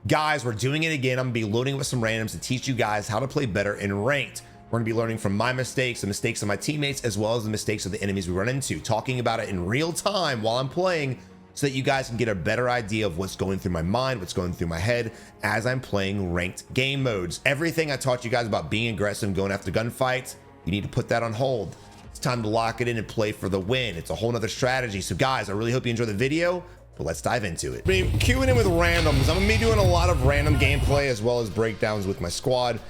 Guys, we're doing it again. I'm gonna be loading with some randoms to teach you guys how to play better in ranked. We're gonna be learning from my mistakes, the mistakes of my teammates, as well as the mistakes of the enemies we run into, talking about it in real time while I'm playing so that you guys can get a better idea of what's going through my mind, what's going through my head as I'm playing ranked game modes. Everything I taught you guys about being aggressive, going after gunfights, you need to put that on hold. It's time to lock it in and play for the win. It's a whole nother strategy. So guys, I really hope you enjoy the video, but let's dive into it. Queuing in with randoms. I'm gonna be doing a lot of random gameplay as well as breakdowns with my squad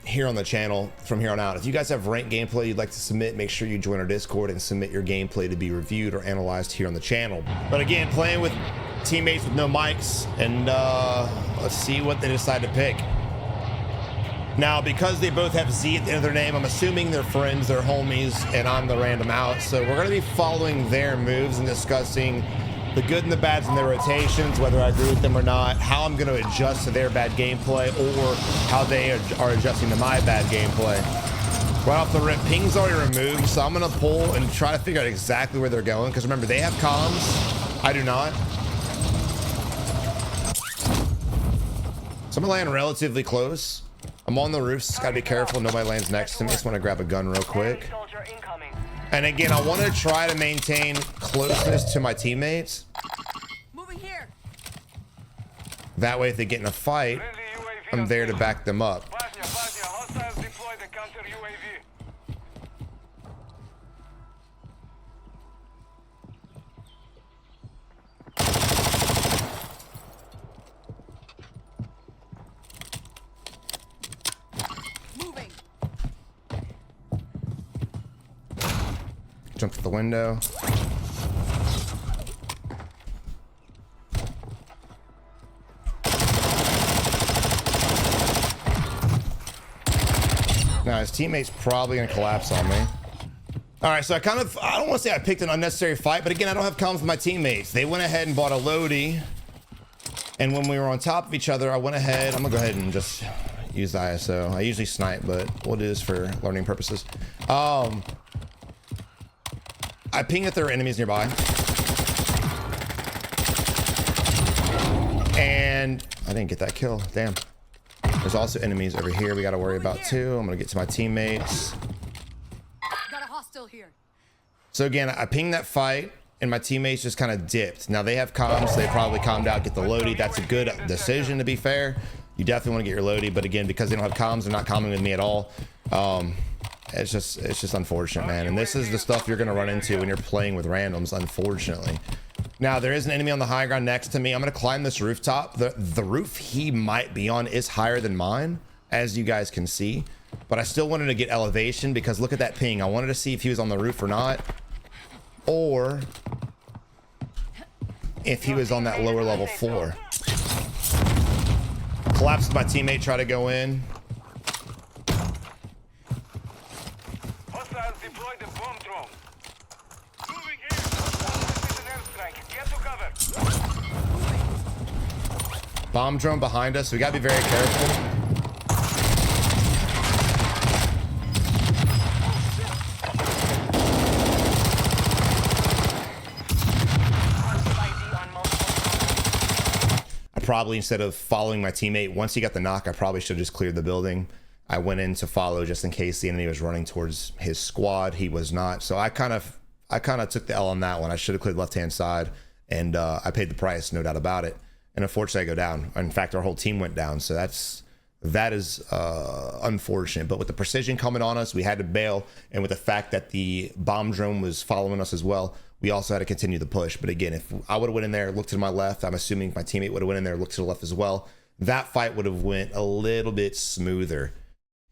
here on the channel from here on out. If you guys have ranked gameplay you'd like to submit, make sure you join our Discord and submit your gameplay to be reviewed or analyzed here on the channel. But again, playing with teammates with no mics, and let's see what they decide to pick. Now, because they both have Z at the end of their name, I'm assuming they're friends, they're homies, and I'm the random out. So we're gonna be following their moves and discussing the good and the bads in their rotations, whether I agree with them or not, how I'm going to adjust to their bad gameplay, or how they are adjusting to my bad gameplay. Right off the rip, ping's already removed, so I'm going to pull and try to figure out exactly where they're going, because remember, they have comms. I do not. So I'm going to land relatively close. I'm on the roofs. Just got to be careful nobody lands next to me. Just want to grab a gun real quick. And again, I want to try to maintain closeness to my teammates. Moving here. That way, if they get in a fight, I'm there to back them up. Moving. Jump to the window. Now his teammate's probably gonna collapse on me. All right, so I don't want to say I picked an unnecessary fight, but again, I don't have comms with my teammates. They went ahead and bought a loadie, and when we were on top of each other, I went ahead. I'm gonna go ahead and just use the ISO. I usually snipe, but we'll do this for learning purposes. I ping that there are enemies nearby. And I didn't get that kill. Damn. There's also enemies over here we got to worry about too. I'm going to get to my teammates. Got a hostile here. So again, I pinged that fight and my teammates just kind of dipped. Now they have comms. So they probably calmed out, get the loadie. That's a good decision, to be fair. You definitely want to get your loadie. But again, because they don't have comms, they're not coming with me at all. It's just unfortunate, man. And this is the stuff you're going to run into when you're playing with randoms, unfortunately. Now, there is an enemy on the high ground next to me. I'm going to climb this rooftop. The roof he might be on is higher than mine, as you guys can see. But I still wanted to get elevation because look at that ping. I wanted to see if he was on the roof or not. Or if he was on that lower level floor. Collapsed my teammate, try to go in. Deploy the bomb drone. Moving here. This is an airstrike. Get to cover. Bomb drone behind us. We gotta be very careful. I probably, instead of following my teammate, once he got the knock, I probably should have just cleared the building. I went in to follow just in case the enemy was running towards his squad. He was not. So I kind of took the L on that one. I should have cleared left-hand side, and I paid the price, no doubt about it. And unfortunately, I go down. In fact, our whole team went down. So that is unfortunate. But with the precision coming on us, we had to bail. And with the fact that the bomb drone was following us as well, we also had to continue the push. But again, if I would have went in there, looked to my left, I'm assuming my teammate would have went in there, looked to the left as well, that fight would have went a little bit smoother.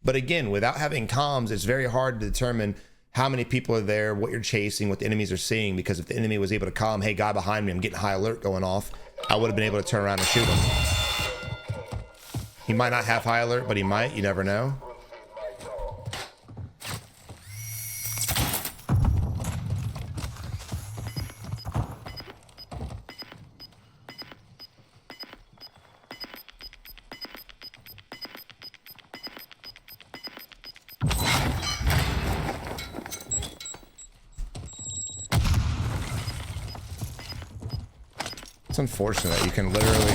But again, without having comms, it's very hard to determine how many people are there, what you're chasing, what the enemies are seeing. Because if the enemy was able to comm, hey, guy behind me, I'm getting high alert going off, I would have been able to turn around and shoot him. He might not have high alert, but he might. You never know. It's unfortunate. You can literally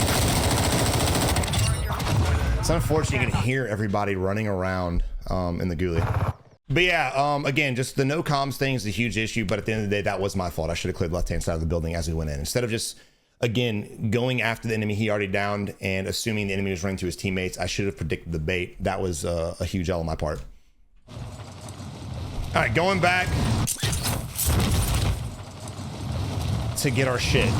It's unfortunate you can hear everybody running around in the ghoulie. But yeah, again, just the no comms thing is a huge issue, but at the end of the day, that was my fault. I should have cleared the left-hand side of the building as we went in. Instead of just, again, going after the enemy he already downed and assuming the enemy was running to his teammates, I should have predicted the bait. That was a huge L on my part. All right, going back to get our shit.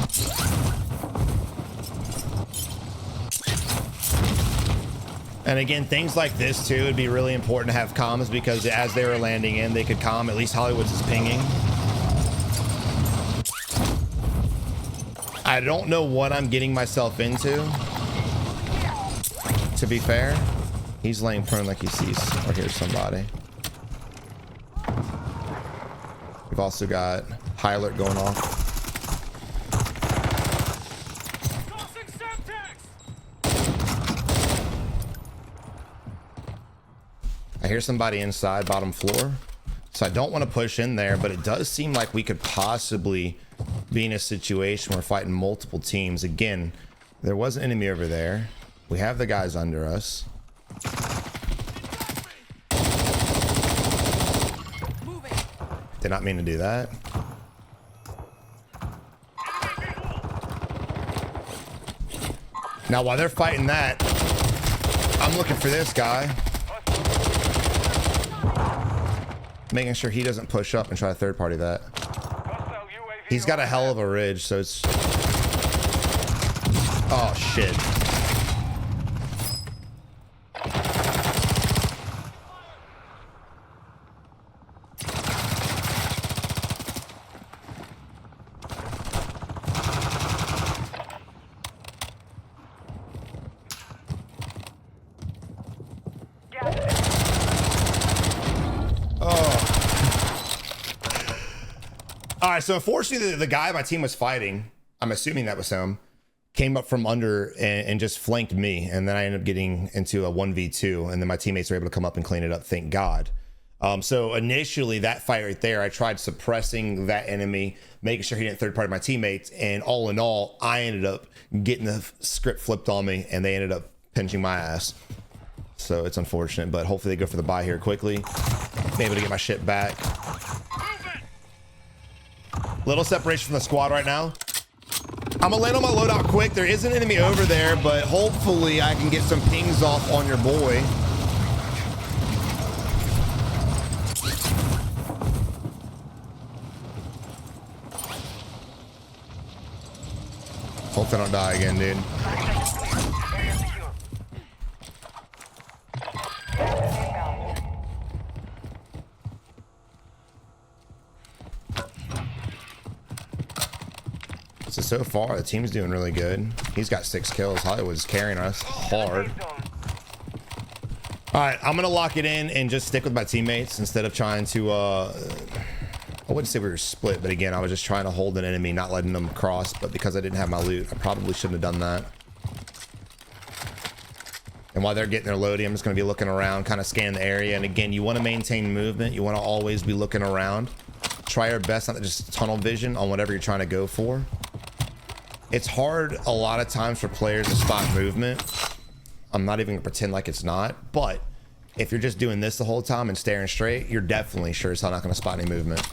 And again, things like this too, it'd be really important to have comms because as they were landing in, they could comm. At least Hollywood's is pinging. I don't know what I'm getting myself into, to be fair. He's laying prone like he sees or hears somebody. We've also got high alert going off. I hear somebody inside bottom floor, so I don't want to push in there, but it does seem like we could possibly be in a situation where we're fighting multiple teams. Again, there was an enemy over there. We have the guys under us. Did not mean to do that. Now, while they're fighting that, I'm looking for this guy. Making sure he doesn't push up and try to third party that. He's got a hell of a ridge, so it's... Oh, shit. All right, so unfortunately, the guy my team was fighting, I'm assuming that was him, came up from under and just flanked me. And then I ended up getting into a 1v2. And then my teammates were able to come up and clean it up, thank God. So initially, that fight right there, I tried suppressing that enemy, making sure he didn't third party my teammates. And all in all, I ended up getting the script flipped on me, and they ended up pinching my ass. So it's unfortunate, but hopefully they go for the buy here quickly. Be able to get my shit back. Little separation from the squad right now. I'm gonna land on my loadout quick. There is an enemy over there, but hopefully I can get some pings off on your boy. Hopefully I don't die again, dude. So far, the team's doing really good. He's got 6 kills. Hollywood's carrying us hard. All right, I'm gonna lock it in and just stick with my teammates instead of trying to, I wouldn't say we were split, but again, I was just trying to hold an enemy, not letting them cross, but because I didn't have my loot, I probably shouldn't have done that. And while they're getting their loading, I'm just gonna be looking around, kind of scanning the area. And again, you wanna maintain movement. You wanna always be looking around. Try your best not to just tunnel vision on whatever you're trying to go for. It's hard a lot of times for players to spot movement. I'm not even gonna pretend like it's not, but if you're just doing this the whole time and staring straight, you're definitely sure as hell not gonna spot any movement.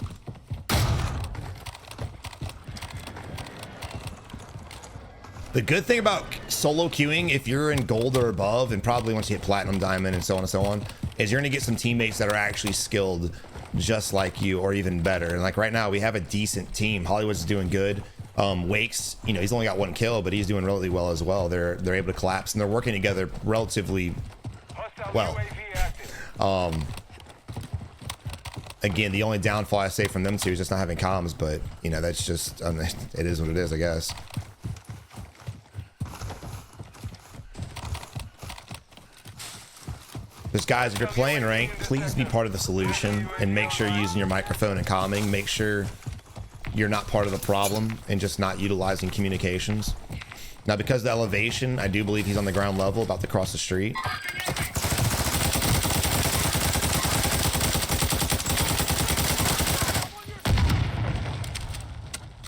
The good thing about solo queuing, if you're in gold or above, and probably once you hit platinum, diamond, and so on and so on, is you're gonna get some teammates that are actually skilled just like you or even better. And like right now, we have a decent team. Hollywood's doing good. Wakes, you know, he's only got 1 kill, but he's doing really well as well. They're able to collapse and they're working together relatively well. Again, the only downfall I say from them two is just not having comms, but you know, that's just it is what it is, I guess. Just guys, if you're playing ranked, please be part of the solution and make sure you're using your microphone and calming. Make sure you're not part of the problem and just not utilizing communications. Now, because of the elevation, I do believe he's on the ground level, about to cross the street.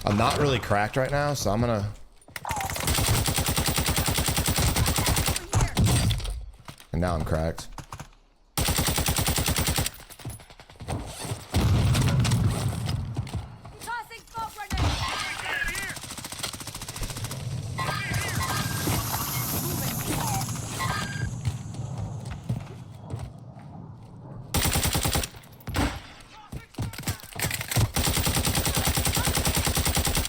I'm not really cracked right now, so I'm gonna... Now I'm cracked. Tossing smoke grenade.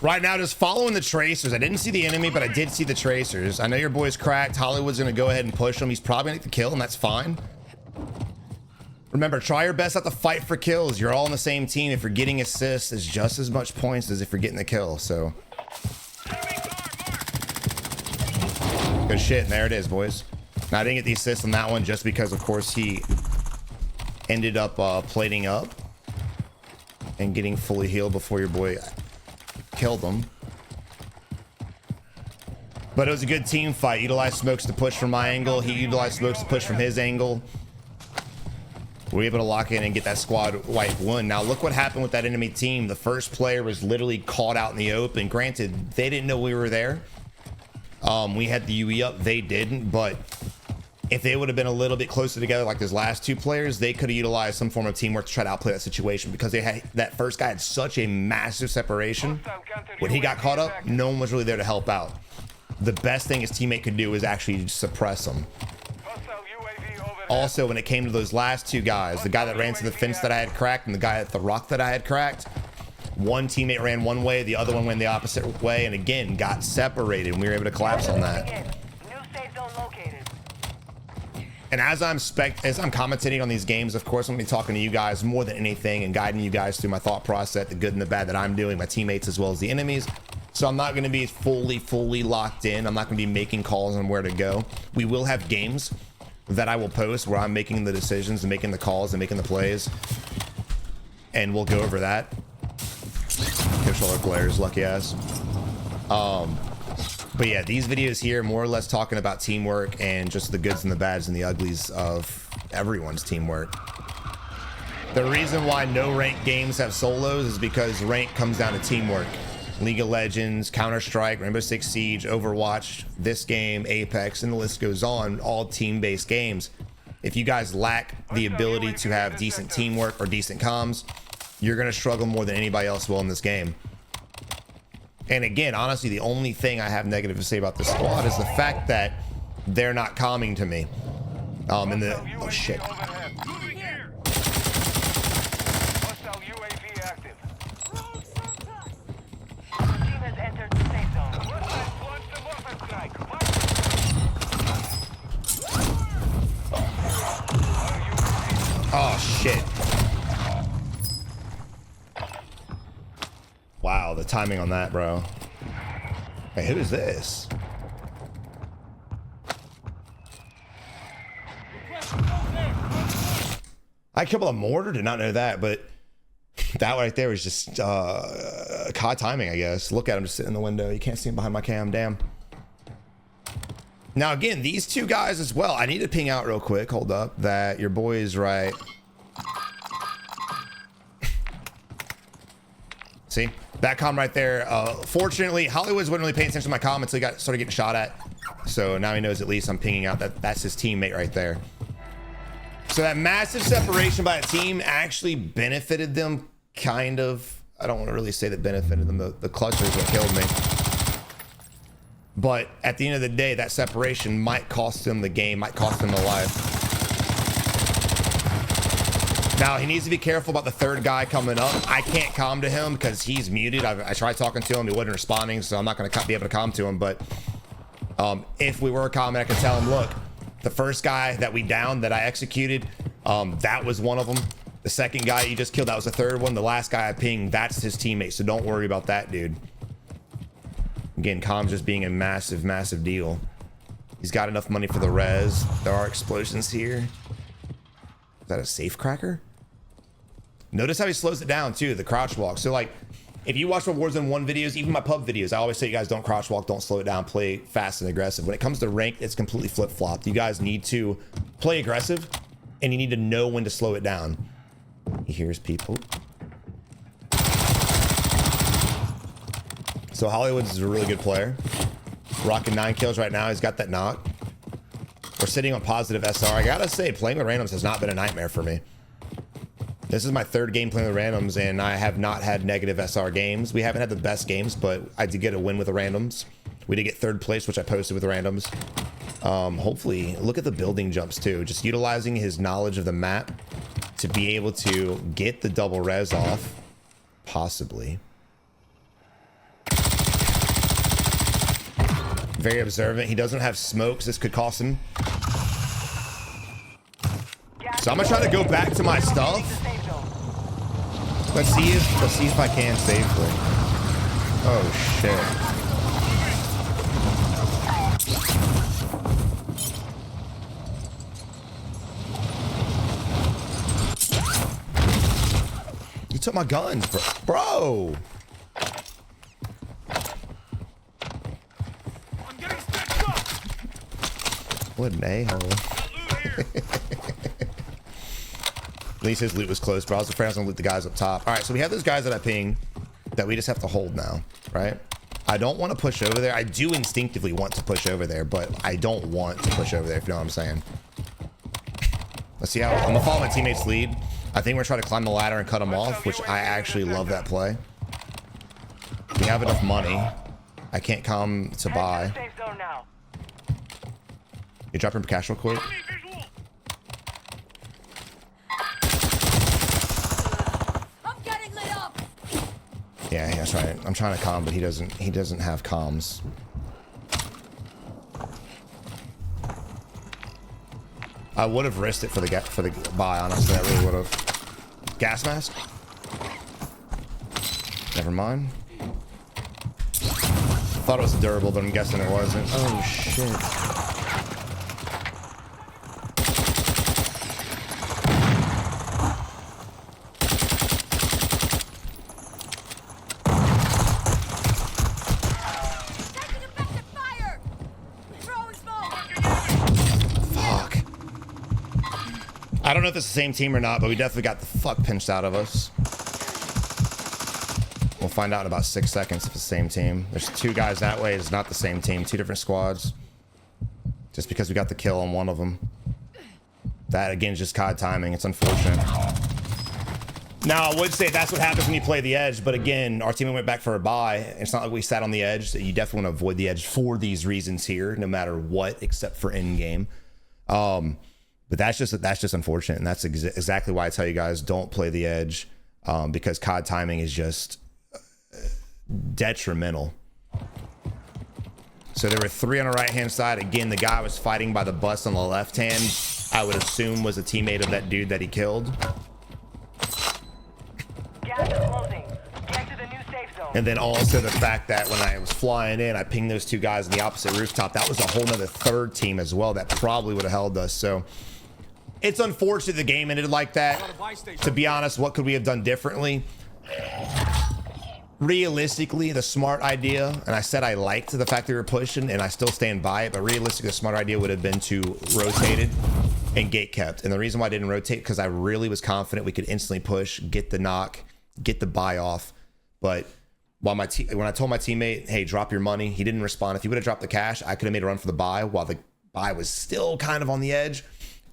Right now, just following the tracers. I didn't see the enemy, but I did see the tracers. I know your boy's cracked. Hollywood's going to go ahead and push him. He's probably going to get the kill, and that's fine. Remember, try your best not to fight for kills. You're all on the same team. If you're getting assists, it's just as much points as if you're getting the kill. So good shit. And there it is, boys. Now, I didn't get the assist on that one just because, of course, he ended up plating up and getting fully healed before your boy killed him. But it was a good team fight. Utilized smokes to push from my angle. He utilized smokes to push from his angle. We were able to lock in and get that squad wipe win. Now look what happened with that enemy team. The first player was literally caught out in the open. Granted, they didn't know we were there. We had the UE up, they didn't, but if they would have been a little bit closer together like those last two players, they could have utilized some form of teamwork to try to outplay that situation, because they had, that first guy had such a massive separation. When he got caught up, no one was really there to help out. The best thing his teammate could do is actually suppress him. Also, when it came to those last two guys, the guy that ran to the fence that I had cracked and the guy at the rock that I had cracked, one teammate ran one way, the other one went the opposite way, and again got separated, and we were able to collapse on that. And as I'm commentating on these games, of course, I'm going to be talking to you guys more than anything and guiding you guys through my thought process, the good and the bad that I'm doing, my teammates as well as the enemies. So I'm not going to be fully locked in. I'm not going to be making calls on where to go. We will have games that I will post where I'm making the decisions and making the calls and making the plays, and we'll go over that. Controller players, lucky ass. But yeah, these videos here more or less talking about teamwork and just the goods and the bads and the uglies of everyone's teamwork. The reason why no ranked games have solos is because rank comes down to teamwork. League of Legends, Counter-Strike, Rainbow Six Siege, Overwatch, this game, Apex, and the list goes on, all team-based games. If you guys lack the ability to have decent teamwork or decent comms, you're going to struggle more than anybody else will in this game. And again, honestly, the only thing I have negative to say about this squad is the fact that they're not calming to me. Oh shit. Oh shit. Wow, the timing on that, bro. Hey, who is this? I killed with a mortar, did not know that, but that right there was just COD timing, I guess. Look at him just sitting in the window. You can't see him behind my cam, damn. Now again, these two guys as well. I need to ping out real quick, hold up, that your boy is right. See, that comm right there. Fortunately, Hollywood's wasn't really paying attention to my comm until he started getting shot at. So now he knows at least I'm pinging out that that's his teammate right there. So that massive separation by a team actually benefited them, kind of. I don't want to really say that benefited them. The clutch is what killed me. But at the end of the day, that separation might cost them the game, might cost them a life. Now, he needs to be careful about the third guy coming up. I can't comm to him because he's muted. I tried talking to him. He wasn't responding, so I'm not going to be able to comm to him. But if we were comming, I could tell him, look, the first guy that we downed, that I executed, that was one of them. The second guy you just killed, that was the third one. The last guy I pinged, that's his teammate. So don't worry about that, dude. Again, comm just being a massive, massive deal. He's got enough money for the res. There are explosions here. Is that a safe cracker? Notice how he slows it down too, the crouch walk. So like, if you watch my Warzone 1 videos, even my pub videos, I always say you guys don't crouch walk, don't slow it down, play fast and aggressive. When it comes to ranked, it's completely flip-flopped. You guys need to play aggressive and you need to know when to slow it down. He hears people. So Hollywood's a really good player. Rocking 9 kills right now. He's got that knock. We're sitting on positive SR. I gotta say, playing with randoms has not been a nightmare for me. This is my third game playing with randoms, and I have not had negative SR games. We haven't had the best games, but I did get a win with the randoms. We did get third place, which I posted with the randoms. Hopefully, look at the building jumps too. Just utilizing his knowledge of the map to be able to get the double res off, possibly. Very observant. He doesn't have smokes. This could cost him. So I'm gonna try to go back to my stuff. Let's see if I can safely. Oh shit. You took my guns, bro. What an a-hole. At least his loot was close, but I was afraid I was gonna loot the guys up top. All right, so we have those guys that I pinged that we just have to hold now, right? I don't want to push over there. I do instinctively want to push over there, but I don't want to push over there, if you know what I'm saying. Let's see how I'm gonna follow my teammate's lead. I think we're trying to climb the ladder and cut them off, which I actually love that play. We have enough money. I can't come to buy. You drop him cash real quick. I'm getting lit up. Yeah, that's right. I'm trying to comm, but he doesn't have comms. I would have risked it for the buy, honestly. I really would have. Gas mask? Never mind. Thought it was durable, but I'm guessing it wasn't. Oh shit. I don't know if it's the same team or not, but we definitely got the fuck pinched out of us. We'll find out in about 6 seconds if it's the same team. There's two guys that way. It's not the same team. Two different squads. Just because we got the kill on one of them. That, again, is just COD timing. It's unfortunate. Now, I would say that's what happens when you play the edge. But again, our team went back for a buy. It's not like we sat on the edge. You definitely want to avoid the edge for these reasons here, no matter what, except for Endgame. But that's just unfortunate, and that's exactly why I tell you guys don't play the edge, because COD timing is just detrimental. So there were three on the right hand side. Again, the guy was fighting by the bus on the left hand. I would assume was a teammate of that dude that he killed. Gas is closing. Get to the new safe zone. And then also the fact that when I was flying in, I pinged those two guys on the opposite rooftop. That was a whole nother third team as well that probably would have held us. So it's unfortunate the game ended like that. To be honest, what could we have done differently? Realistically, the smart idea, and I said I liked the fact that we were pushing, and I still stand by it, but realistically, the smart idea would have been to rotate it and gate kept. And the reason why I didn't rotate, because I really was confident we could instantly push, get the knock, get the buy off. But while when I told my teammate, hey, drop your money, he didn't respond. If he would have dropped the cash, I could have made a run for the buy while the buy was still kind of on the edge.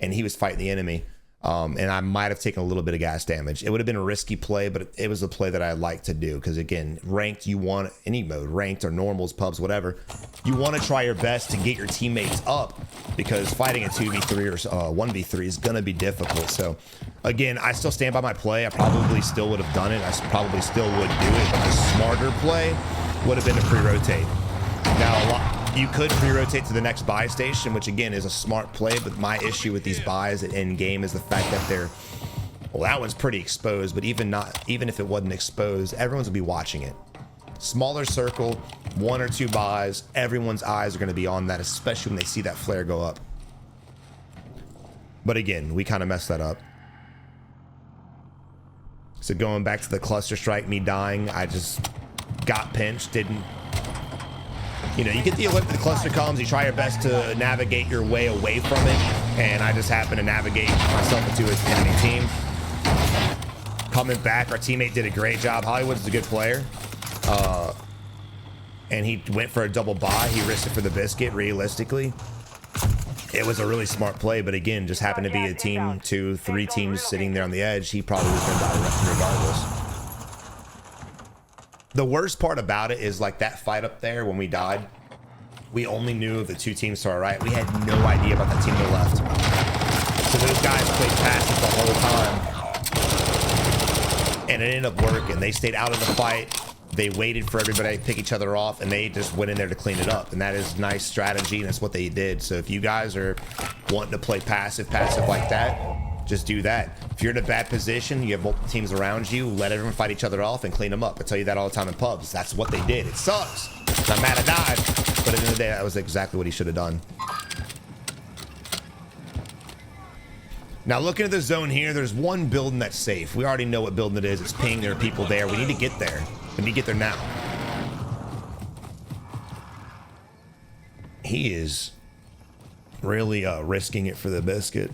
And he was fighting the enemy, and I might have taken a little bit of gas damage. It would have been a risky play, but it was a play that I like to do, because again, ranked, you want any mode, ranked or normals, pubs, whatever, you want to try your best to get your teammates up, because fighting a 2v3 or 1v3 is going to be difficult. So again, I still stand by my play. I probably still would have done it. I probably still would do it, but the smarter play would have been to pre-rotate. Now, you could pre-rotate to the next buy station, which again is a smart play, but my issue with these buys at end game is the fact that they're, well, that one's pretty exposed, but even if it wasn't exposed, everyone's gonna be watching it. Smaller circle, 1 or 2 buys, everyone's eyes are gonna be on that, especially when they see that flare go up. But again, we kind of messed that up. So going back to the cluster strike, me dying, I just got pinched, didn't. You know, you get the cluster comes, you try your best to navigate your way away from it, and I just happened to navigate myself into an enemy team. Coming back, our teammate did a great job. Hollywood's a good player. And he went for a double buy. He risked it for the biscuit, realistically. It was a really smart play, but again, just happened to be a team, 2, 3 teams sitting there on the edge. He probably was going to die regardless. The worst part about it is like that fight up there when we died, we only knew of the 2 teams to our right. We had no idea about that team to the left. So those guys played passive the whole time. And it ended up working. They stayed out of the fight. They waited for everybody to pick each other off, and they just went in there to clean it up. And that is nice strategy, and that's what they did. So if you guys are wanting to play passive like that, just do that. If you're in a bad position, you have multiple teams around you, let everyone fight each other off and clean them up. I tell you that all the time in pubs. That's what they did. It sucks. I'm mad I died, but at the end of the day, that was exactly what he should have done. Now looking at the zone here, there's one building that's safe. We already know what building it is. It's ping. There are people there. We need to get there. We need to get there now. He is really risking it for the biscuit.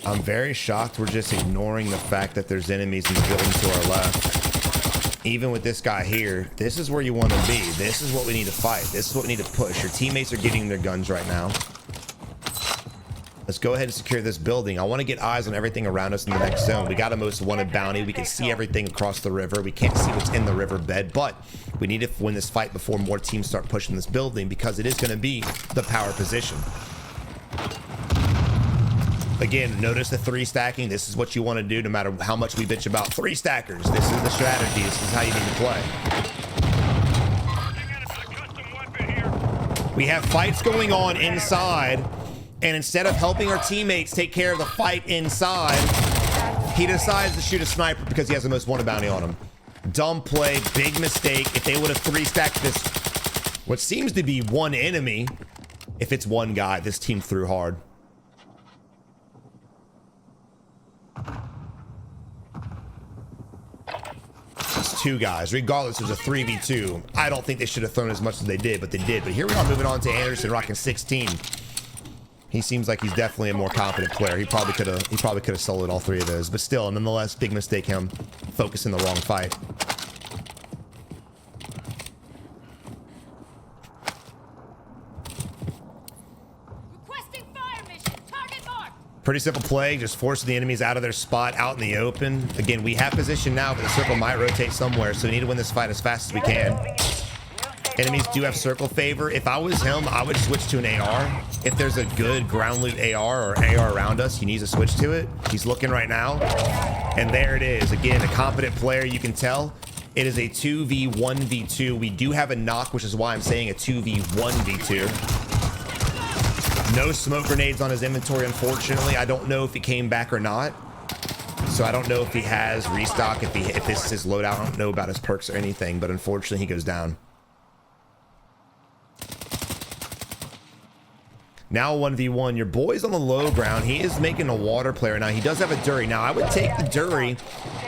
I'm very shocked we're just ignoring the fact that there's enemies in the building to our left. Even with this guy here, this is where you want to be. This is what we need to fight. This is what we need to push. Your teammates are getting their guns right now. Let's go ahead and secure this building. I want to get eyes on everything around us in the next zone. We got a most wanted bounty. We can see everything across the river. We can't see what's in the riverbed, but we need to win this fight before more teams start pushing this building, because it is going to be the power position. Again, notice the 3 stacking. This is what you want to do no matter how much we bitch about 3 stackers. This is the strategy. This is how you need to play. We have fights going on inside, and instead of helping our teammates take care of the fight inside, he decides to shoot a sniper because he has the most wanted bounty on him. Dumb play, big mistake. If they would have 3-stacked this, what seems to be one enemy, if it's one guy, this team threw hard. It's 2 guys. Regardless, it was a 3v2. I don't think they should have thrown as much as they did, but they did. But here we are moving on to Anderson, rocking 16. He seems like he's definitely a more confident player. He probably could have soloed all 3 of those, but still, nonetheless, big mistake him focusing the wrong fight. Requesting fire mission. Target marked. Pretty simple play, just forcing the enemies out of their spot, out in the open. Again, we have position now, but the circle might rotate somewhere, so we need to win this fight as fast as we can. Enemies do have circle favor. If I was him, I would switch to an AR. If there's a good ground loot AR or AR around us, he needs to switch to it. He's looking right now. And there it is. Again, a confident player, you can tell. It is a 2v1v2. We do have a knock, which is why I'm saying a 2v1v2. No smoke grenades on his inventory, unfortunately. I don't know if he came back or not. So I don't know if he has restock, if this is his loadout. I don't know about his perks or anything, but unfortunately he goes down. Now 1v1, your boy's on the low ground. He is making a water player now. He does have a Dury. Now I would take the Dury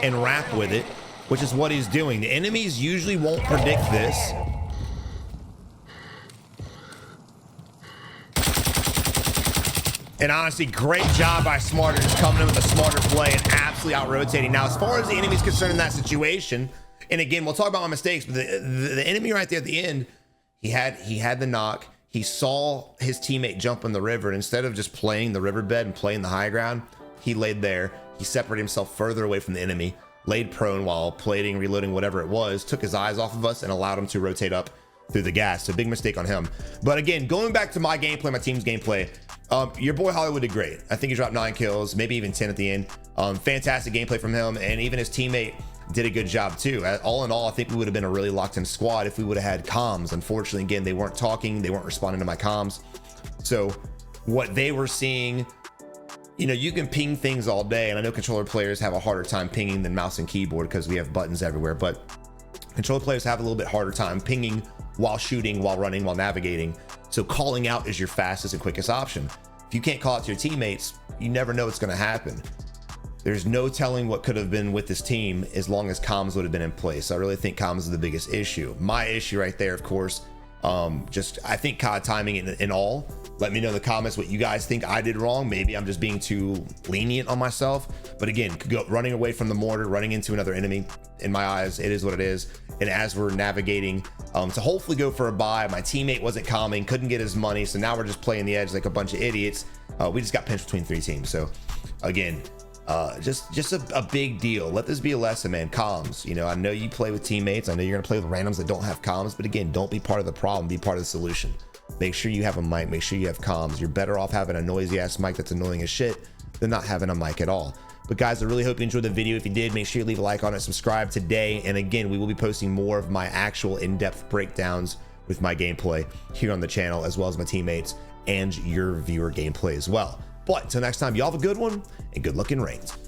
and wrap with it, which is what he's doing. The enemies usually won't predict this. And honestly, great job by Smarter, just coming in with a smarter play and absolutely out-rotating. Now, as far as the enemy's concerned in that situation, and again, we'll talk about my mistakes, but the enemy right there at the end, he had the knock. He saw his teammate jump in the river, and instead of just playing the riverbed and playing the high ground, he laid there. He separated himself further away from the enemy, laid prone while plating, reloading, whatever it was, took his eyes off of us and allowed him to rotate up through the gas. So big mistake on him. But again, going back to my gameplay, my team's gameplay, your boy Hollywood did great. I think he dropped 9 kills, maybe even 10 at the end. Fantastic gameplay from him, and even his teammate did a good job too. All in all, I think we would have been a really locked in squad if we would have had comms. Unfortunately, again, they weren't talking, they weren't responding to my comms. So what they were seeing, you know, you can ping things all day, and I know controller players have a harder time pinging than mouse and keyboard because we have buttons everywhere, but controller players have a little bit harder time pinging while shooting, while running, while navigating. So calling out is your fastest and quickest option. If you can't call out to your teammates, you never know what's going to happen. There's no telling what could have been with this team as long as comms would have been in place. I really think comms is the biggest issue. My issue right there, of course, I think COD timing in all, Let me know in the comments what you guys think I did wrong. Maybe I'm just being too lenient on myself. But again, running away from the mortar, running into another enemy, in my eyes, it is what it is. And as we're navigating to hopefully go for a buy, my teammate wasn't coming, couldn't get his money. So now we're just playing the edge like a bunch of idiots. We just got pinched between 3 teams. So again, just a big deal. Let this be a lesson, man. Comms, you know, I know you play with teammates. I know you're gonna play with randoms that don't have comms, but again, don't be part of the problem, be part of the solution. Make sure you have a mic, make sure you have comms. You're better off having a noisy ass mic that's annoying as shit than not having a mic at all. But guys, I really hope you enjoyed the video. If you did, make sure you leave a like on it, subscribe today. And again, we will be posting more of my actual in-depth breakdowns with my gameplay here on the channel, as well as my teammates and your viewer gameplay as well. But until next time, y'all have a good one and good luck in ranked.